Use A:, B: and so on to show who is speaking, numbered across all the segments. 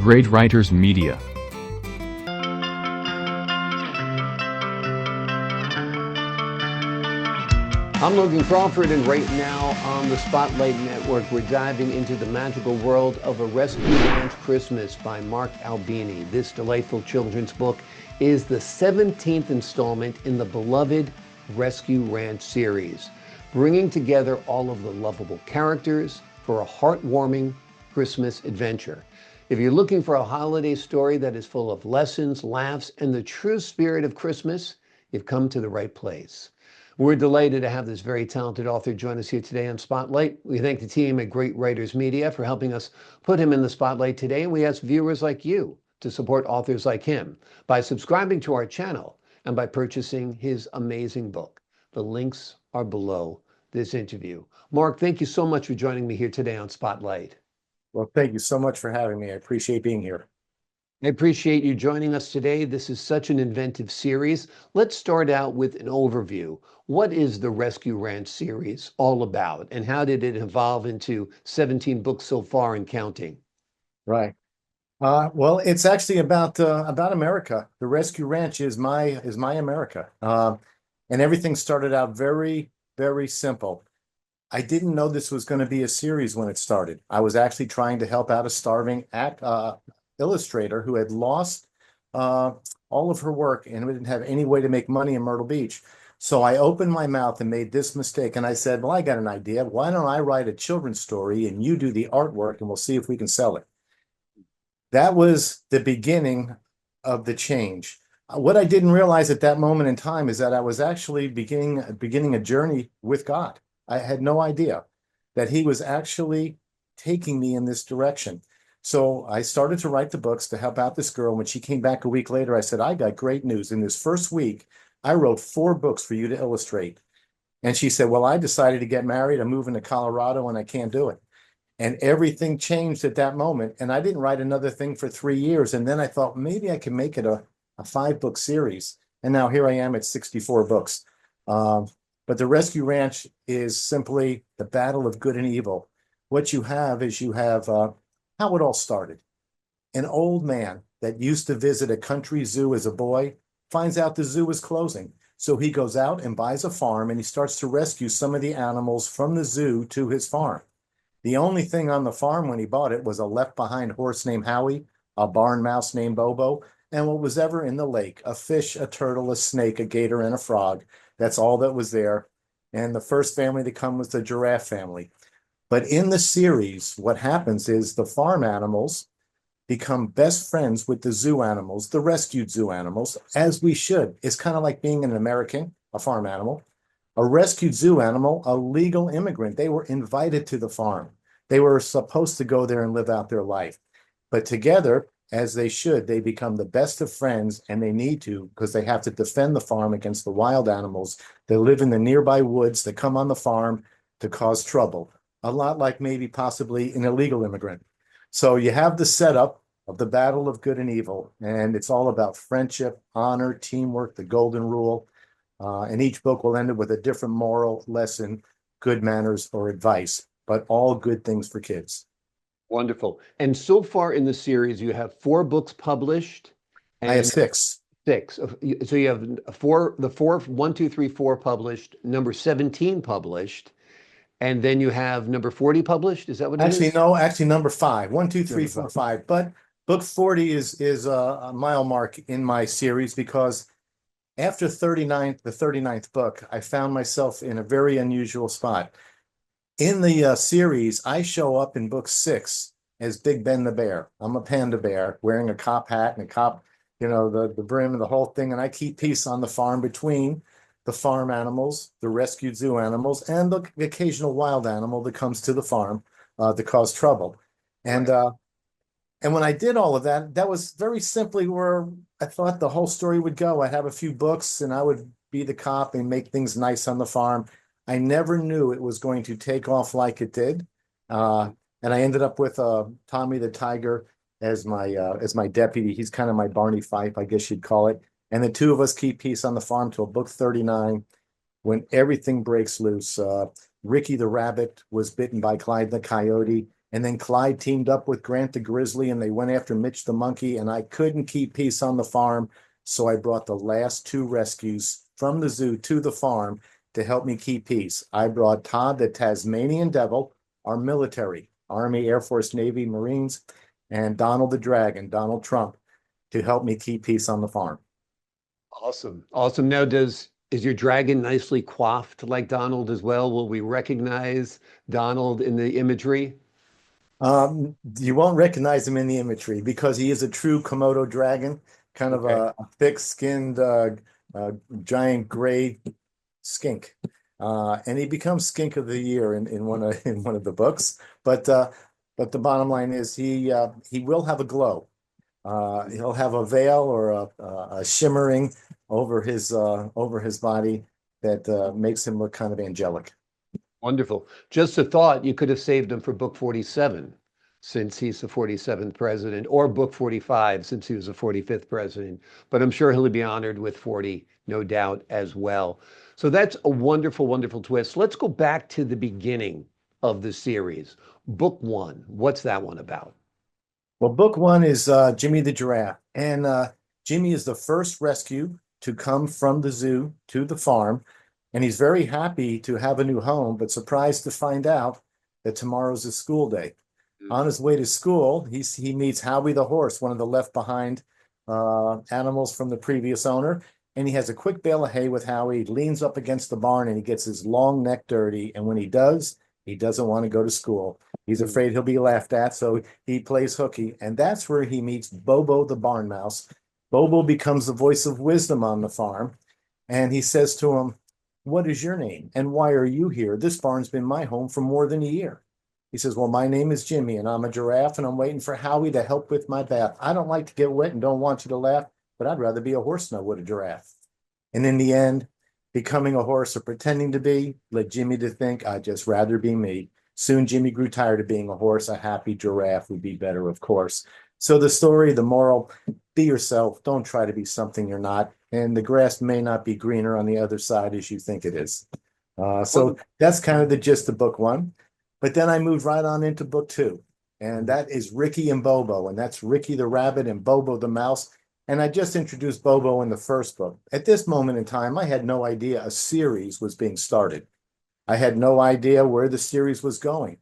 A: Great Writers Media.
B: I'm Logan Crawford, and right now on the Spotlight Network, we're diving into the magical world of A Rescue Ranch Christmas by Mark Albini. This delightful children's book is the 17th installment in the beloved Rescue Ranch series, bringing together all of the lovable characters for a heartwarming Christmas adventure. If you're looking for a holiday story that is full of lessons, laughs, and the true spirit of Christmas, you've come to the right place. We're delighted to have this very talented author join us here today on Spotlight. We thank the team at Great Writers Media for helping us put him in the spotlight today. And we ask viewers like you to support authors like him by subscribing to our channel and by purchasing his amazing book. The links are below this interview. Mark, thank you so much for joining me here today on Spotlight.
C: Well, thank you so much for having me. I appreciate being here.
B: I appreciate you joining us today. This is such an inventive series. Let's start out with an overview. What is the Rescue Ranch series all about, and how did it evolve into 17 books so far and counting?
C: Right. Well, it's actually about America. The Rescue Ranch is my America, and everything started out very, very simple. I didn't know this was going to be a series when it started. I was actually trying to help out a starving illustrator who had lost all of her work and didn't have any way to make money in Myrtle Beach. So I opened my mouth and made this mistake. And I said, well, I got an idea. Why don't I write a children's story and you do the artwork and we'll see if we can sell it. That was the beginning of the change. What I didn't realize at that moment in time is that I was actually beginning a journey with God. I had no idea that he was actually taking me in this direction. So I started to write the books to help out this girl. When she came back a week later, I said, I got great news. In this first week, I wrote 4 books for you to illustrate. And she said, well, I decided to get married. I'm moving to Colorado and I can't do it. And everything changed at that moment. And I didn't write another thing for 3 years. And then I thought maybe I can make it a 5-book series. And now here I am at 64 books. But the Rescue Ranch is simply the battle of good and evil. What you have is how it all started. An old man that used to visit a country zoo as a boy finds out the zoo is closing. So he goes out and buys a farm and he starts to rescue some of the animals from the zoo to his farm. The only thing on the farm when he bought it was a left behind horse named Howie, a barn mouse named Bobo, and what was ever in the lake, a fish, a turtle, a snake, a gator, and a frog. That's all that was there. And the first family to come was the giraffe family. But in the series, what happens is the farm animals become best friends with the zoo animals, the rescued zoo animals, as we should. It's kind of like being an American, a farm animal, a rescued zoo animal, a legal immigrant. They were invited to the farm. They were supposed to go there and live out their life. But together, as they should, they become the best of friends, and they need to because they have to defend the farm against the wild animals that live in the nearby woods that come on the farm to cause trouble. A lot like maybe possibly an illegal immigrant. So you have the setup of the battle of good and evil, and it's all about friendship, honor, teamwork, the golden rule. And each book will end up with a different moral lesson, good manners, or advice, but all good things for kids.
B: Wonderful. And so far in the series, you have 4 books published.
C: I have 6.
B: 6. So you have the 1, 2, 3, 4 published, number 17 published. And then you have number 40 published. Is that what it is?
C: No, actually number 5. 1, 2, 3, 4, 5. But book 40 is a mile mark in my series because after the 39th book, I found myself in a very unusual spot. In the series, I show up in book 6 as Big Ben the Bear. I'm a panda bear wearing a cop hat and a cop, the brim and the whole thing. And I keep peace on the farm between the farm animals, the rescued zoo animals, and the occasional wild animal that comes to the farm to cause trouble. And when I did all of that, that was very simply where I thought the whole story would go. I'd have a few books and I would be the cop and make things nice on the farm. I never knew it was going to take off like it did. And I ended up with Tommy the Tiger as my deputy. He's kind of my Barney Fife, I guess you'd call it. And the 2 of us keep peace on the farm till book 39, when everything breaks loose. Ricky the rabbit was bitten by Clyde the coyote. And then Clyde teamed up with Grant the Grizzly and they went after Mitch the monkey, and I couldn't keep peace on the farm. So I brought the last two rescues from the zoo to the farm to help me keep peace. I brought Todd the Tasmanian Devil, our military, Army, Air Force, Navy, Marines, and Donald the Dragon, Donald Trump, to help me keep peace on the farm.
B: Awesome. Awesome. Now, is your dragon nicely coiffed like Donald as well? Will we recognize Donald in the imagery?
C: You won't recognize him in the imagery because he is a true Komodo dragon, kind of
B: Okay.
C: a thick-skinned, giant gray skink. And he becomes Skink of the Year in one of the books. But the bottom line is he will have a glow. He'll have a veil or a shimmering over his body that makes him look kind of angelic.
B: Wonderful. Just a thought, you could have saved him for book 47, since he's the 47th president, or book 45, since he was the 45th president. But I'm sure he'll be honored with 40, no doubt, as well. So that's a wonderful, wonderful twist. Let's go back to the beginning of the series. Book one, what's that one about?
C: Well, book one is Jimmy the Giraffe. And Jimmy is the first rescue to come from the zoo to the farm. And he's very happy to have a new home, but surprised to find out that tomorrow's his school day. On his way to school, he meets Howie the horse, one of the left behind animals from the previous owner. And he has a quick bale of hay with Howie, leans up against the barn, and he gets his long neck dirty. And when he does, he doesn't want to go to school. He's afraid he'll be laughed at, so he plays hooky. And that's where he meets Bobo the barn mouse. Bobo becomes the voice of wisdom on the farm. And he says to him, "What is your name? And why are you here? This barn's been my home for more than a year." He says, "Well, my name is Jimmy, and I'm a giraffe, and I'm waiting for Howie to help with my bath. I don't like to get wet and don't want you to laugh, but I'd rather be a horse than I would a giraffe." And in the end, becoming a horse or pretending to be led Jimmy to think, "I'd just rather be me." Soon Jimmy grew tired of being a horse. A happy giraffe would be better, of course. So the story, the moral, be yourself. Don't try to be something you're not. And the grass may not be greener on the other side as you think it is. So that's kind of the gist of book one. But then I moved right on into book two. And that is Ricky and Bobo. And that's Ricky the rabbit and Bobo the mouse. And I just introduced Bobo in the first book. At this moment in time, I had no idea a series was being started. I had no idea where the series was going.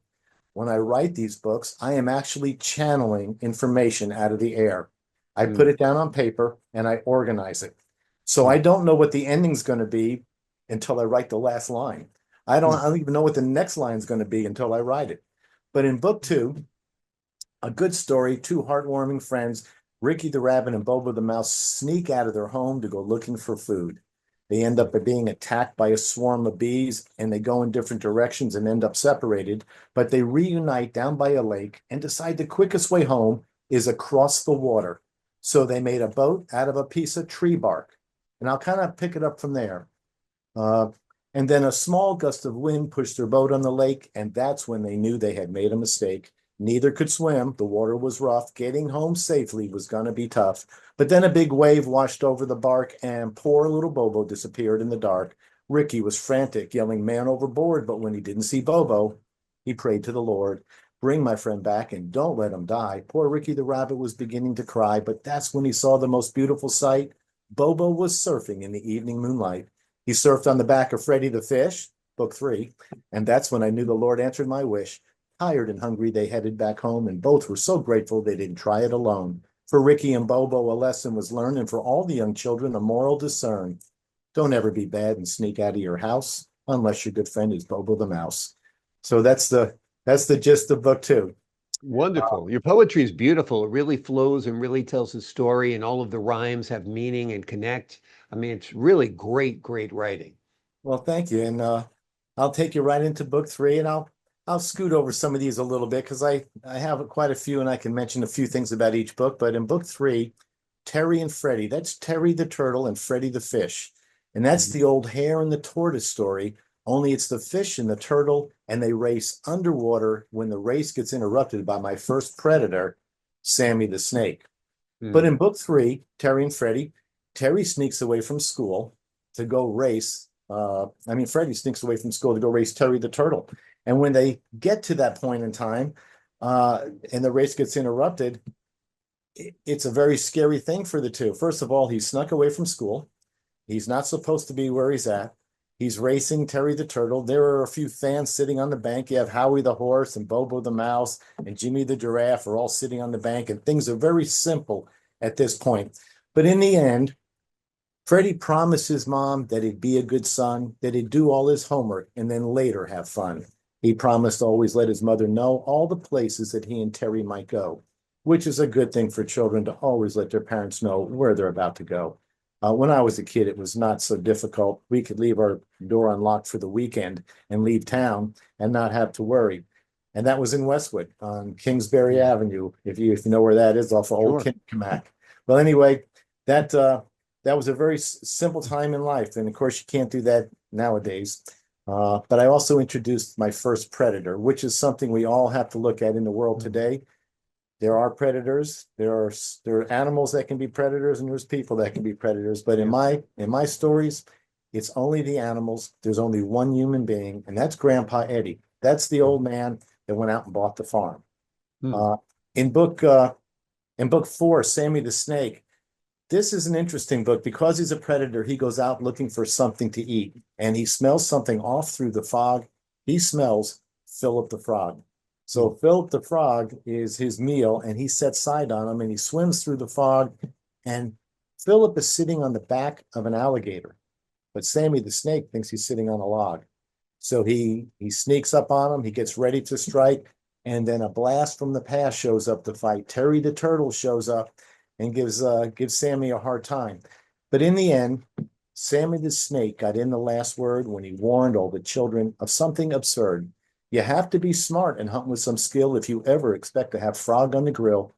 C: When I write these books, I am actually channeling information out of the air. I put it down on paper and I organize it. So I don't know what the ending's going to be until I write the last line. I don't even know what the next line is going to be until I write it. But in book two, a good story, two heartwarming friends, Ricky the rabbit and Bobo the mouse, sneak out of their home to go looking for food. They end up being attacked by a swarm of bees, and they go in different directions and end up separated. But they reunite down by a lake and decide the quickest way home is across the water. So they made a boat out of a piece of tree bark. And I'll kind of pick it up from there. And then a small gust of wind pushed their boat on the lake, and that's when they knew they had made a mistake. Neither could swim. The water was rough. Getting home safely was going to be tough. But then a big wave washed over the bark, and poor little Bobo disappeared in the dark. Ricky was frantic, yelling, "Man overboard!" But when he didn't see Bobo, he prayed to the Lord, "Bring my friend back and don't let him die." Poor Ricky the rabbit was beginning to cry, but that's when he saw the most beautiful sight. Bobo was surfing in the evening moonlight. He surfed on the back of Freddie the fish, book 3, and that's when I knew the Lord answered my wish. Tired and hungry, they headed back home, and both were so grateful they didn't try it alone. For Ricky and Bobo, a lesson was learned, and for all the young children, a moral discern. Don't ever be bad and sneak out of your house unless your good friend is Bobo the mouse. So that's the gist of book 2.
B: Wonderful. Your poetry is beautiful. It really flows and really tells a story, and all of the rhymes have meaning and connect. I mean, it's really great, great writing.
C: Well, thank you. And I'll take you right into book 3, and I'll scoot over some of these a little bit because I have quite a few, and I can mention a few things about each book. But in book 3, Terry and Freddie, that's Terry the turtle and Freddie the fish. And that's the old hare and the tortoise story, only it's the fish and the turtle, and they race underwater when the race gets interrupted by my first predator, Sammy the snake. But in book 3, Terry and Freddie, Terry sneaks away from school to go race. Freddie sneaks away from school to go race Terry the turtle. And when they get to that point in time, and the race gets interrupted, it's a very scary thing for the two. First of all, he snuck away from school. He's not supposed to be where he's at. He's racing Terry the Turtle. There are a few fans sitting on the bank. You have Howie the Horse and Bobo the Mouse and Jimmy the Giraffe are all sitting on the bank, and things are very simple at this point. But in the end, Freddie promised his mom that he'd be a good son, that he'd do all his homework, and then later have fun. He promised to always let his mother know all the places that he and Terry might go, which is a good thing for children to always let their parents know where they're about to go. When I was a kid, it was not so difficult. We could leave our door unlocked for the weekend and leave town and not have to worry. And that was in Westwood on Kingsbury Avenue, if you know where that is, off of Old Kinnickamack. Well, anyway, that was a very simple time in life, and of course, you can't do that nowadays. But I also introduced my first predator, which is something we all have to look at in the world today. There are predators. There are animals that can be predators, and there's people that can be predators. But in my stories, it's only the animals. There's only one human being, and that's Grandpa Eddie. That's the old man that went out and bought the farm. In book 4, Sammy the Snake, this is an interesting book because he's a predator. He goes out looking for something to eat, and he smells something off through the fog. He smells Philip the Frog. So Philip the Frog is his meal, and he sets side on him, and he swims through the fog, and Philip is sitting on the back of an alligator, but Sammy the Snake thinks he's sitting on a log. So he sneaks up on him, he gets ready to strike, and then a blast from the past shows up to fight. Terry the Turtle shows up and gives Sammy a hard time. But in the end, Sammy the Snake got in the last word when he warned all the children of something absurd. You have to be smart and hunt with some skill if you ever expect to have frog on the grill